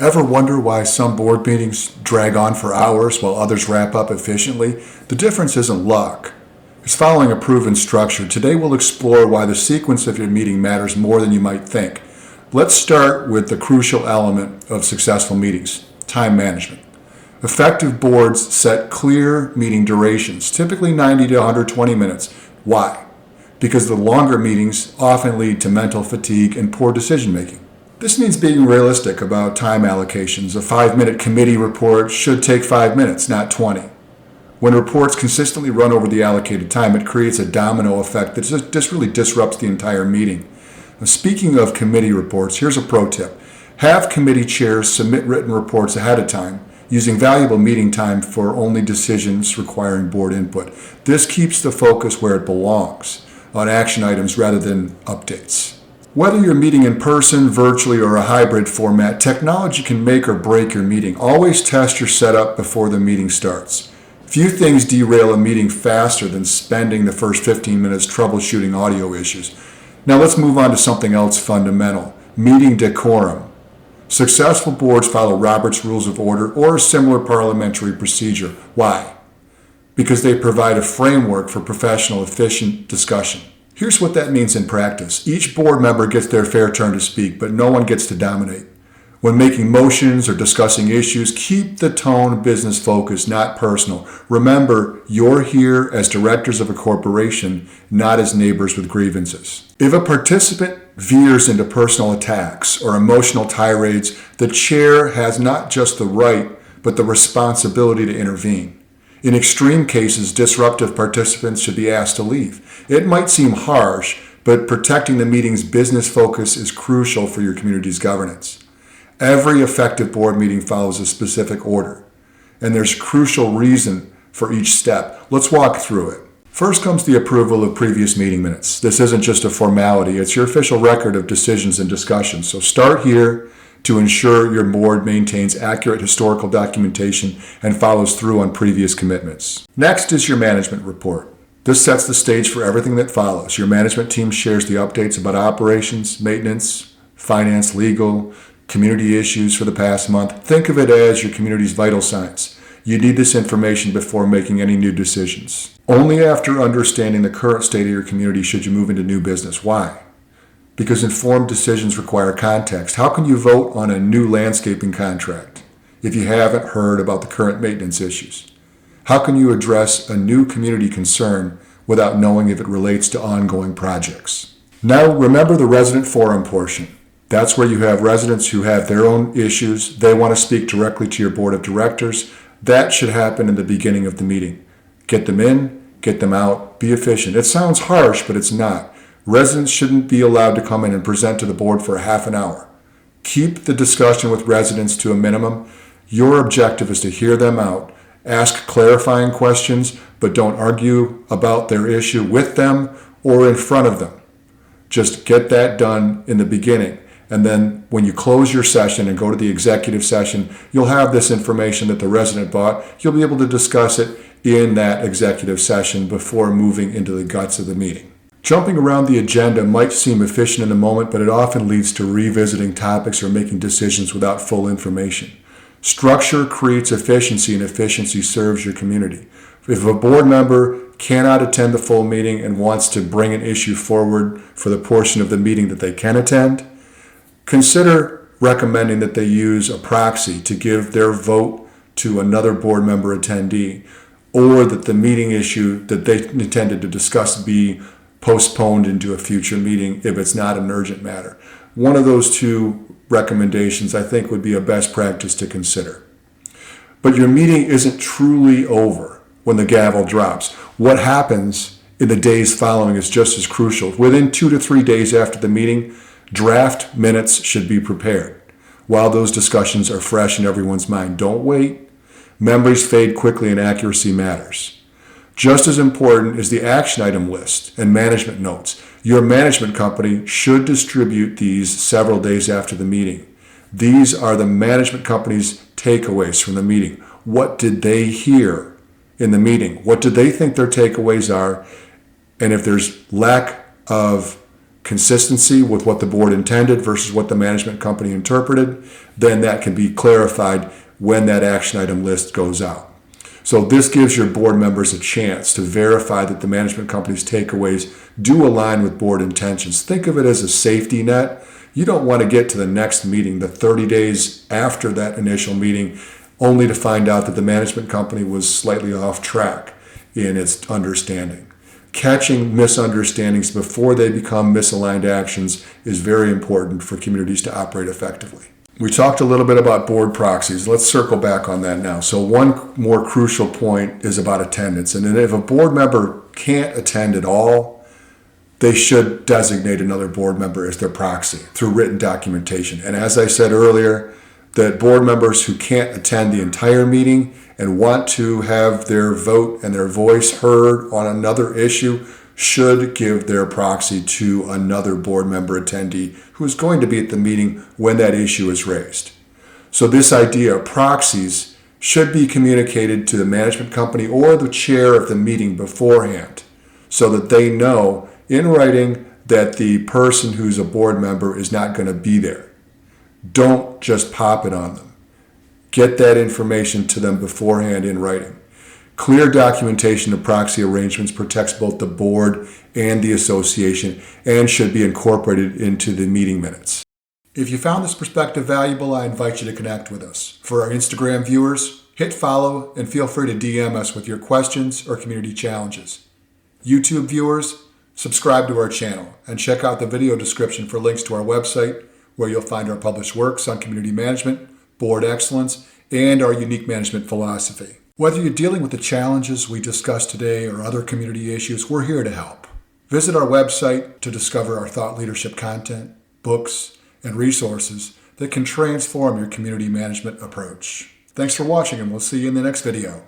Ever wonder why some board meetings drag on for hours while others wrap up efficiently? The difference isn't luck. It's following a proven structure. Today we'll explore why the sequence of your meeting matters more than you might think. Let's start with the crucial element of successful meetings, time management. Effective boards set clear meeting durations, typically 90 to 120 minutes. Why? Because the longer meetings often lead to mental fatigue and poor decision making. This means being realistic about time allocations. A 5-minute committee report should take 5 minutes, not 20. When reports consistently run over the allocated time, it creates a domino effect that just really disrupts the entire meeting. Now, speaking of committee reports, here's a pro tip. Have committee chairs submit written reports ahead of time, using valuable meeting time for only decisions requiring board input. This keeps the focus where it belongs, on action items rather than updates. Whether you're meeting in person, virtually, or a hybrid format, technology can make or break your meeting. Always test your setup before the meeting starts. Few things derail a meeting faster than spending the first 15 minutes troubleshooting audio issues. Now let's move on to something else fundamental, meeting decorum. Successful boards follow Robert's Rules of Order or a similar parliamentary procedure. Why? Because they provide a framework for professional, efficient discussion. Here's what that means in practice. Each board member gets their fair turn to speak, but no one gets to dominate. When making motions or discussing issues, keep the tone business focused, not personal. Remember, you're here as directors of a corporation, not as neighbors with grievances. If a participant veers into personal attacks or emotional tirades, the chair has not just the right, but the responsibility to intervene. In extreme cases, disruptive participants should be asked to leave. It might seem harsh, but protecting the meeting's business focus is crucial for your community's governance. Every effective board meeting follows a specific order, and there's crucial reason for each step. Let's walk through it. First comes the approval of previous meeting minutes. This isn't just a formality, it's your official record of decisions and discussions. So start here to ensure your board maintains accurate historical documentation and follows through on previous commitments. Next is your management report. This sets the stage for everything that follows. Your management team shares the updates about operations, maintenance, finance, legal, community issues for the past month. Think of it as your community's vital signs. You need this information before making any new decisions. Only after understanding the current state of your community should you move into new business. Why? Because informed decisions require context. How can you vote on a new landscaping contract if you haven't heard about the current maintenance issues? How can you address a new community concern without knowing if it relates to ongoing projects? Now remember the resident forum portion. That's where you have residents who have their own issues. They want to speak directly to your board of directors. That should happen in the beginning of the meeting. Get them in, get them out, be efficient. It sounds harsh, but it's not. Residents shouldn't be allowed to come in and present to the board for a half an hour. Keep the discussion with residents to a minimum. Your objective is to hear them out, ask clarifying questions, but don't argue about their issue with them or in front of them. Just get that done in the beginning. And then when you close your session and go to the executive session, you'll have this information that the resident brought. You'll be able to discuss it in that executive session before moving into the guts of the meeting. Jumping around the agenda might seem efficient in the moment, but it often leads to revisiting topics or making decisions without full information. Structure creates efficiency, and efficiency serves your community. If a board member cannot attend the full meeting and wants to bring an issue forward for the portion of the meeting that they can attend, consider recommending that they use a proxy to give their vote to another board member attendee, or that the meeting issue that they intended to discuss be postponed into a future meeting if it's not an urgent matter. One of those two recommendations I think would be a best practice to consider. But your meeting isn't truly over when the gavel drops. What happens in the days following is just as crucial. Within 2 to 3 days after the meeting, draft minutes should be prepared while those discussions are fresh in everyone's mind. Don't wait. Memories fade quickly and accuracy matters. Just as important is the action item list and management notes. Your management company should distribute these several days after the meeting. These are the management company's takeaways from the meeting. What did they hear in the meeting? What do they think their takeaways are? And if there's lack of consistency with what the board intended versus what the management company interpreted, then that can be clarified when that action item list goes out. So this gives your board members a chance to verify that the management company's takeaways do align with board intentions. Think of it as a safety net. You don't want to get to the next meeting, the 30 days after that initial meeting, only to find out that the management company was slightly off track in its understanding. Catching misunderstandings before they become misaligned actions is very important for communities to operate effectively. We talked a little bit about board proxies. Let's circle back on that now. So one more crucial point is about attendance. And if a board member can't attend at all, they should designate another board member as their proxy through written documentation. And as I said earlier, that board members who can't attend the entire meeting and want to have their vote and their voice heard on another issue should give their proxy to another board member attendee who is going to be at the meeting when that issue is raised. So this idea of proxies should be communicated to the management company or the chair of the meeting beforehand so that they know in writing that the person who's a board member is not going to be there. Don't just pop it on them. Get that information to them beforehand in writing. Clear documentation of proxy arrangements protects both the board and the association and should be incorporated into the meeting minutes. If you found this perspective valuable, I invite you to connect with us. For our Instagram viewers, hit follow and feel free to DM us with your questions or community challenges. YouTube viewers, subscribe to our channel and check out the video description for links to our website where you'll find our published works on community management, board excellence, and our unique management philosophy. Whether you're dealing with the challenges we discussed today or other community issues, we're here to help. Visit our website to discover our thought leadership content, books, and resources that can transform your community management approach. Thanks for watching, and we'll see you in the next video.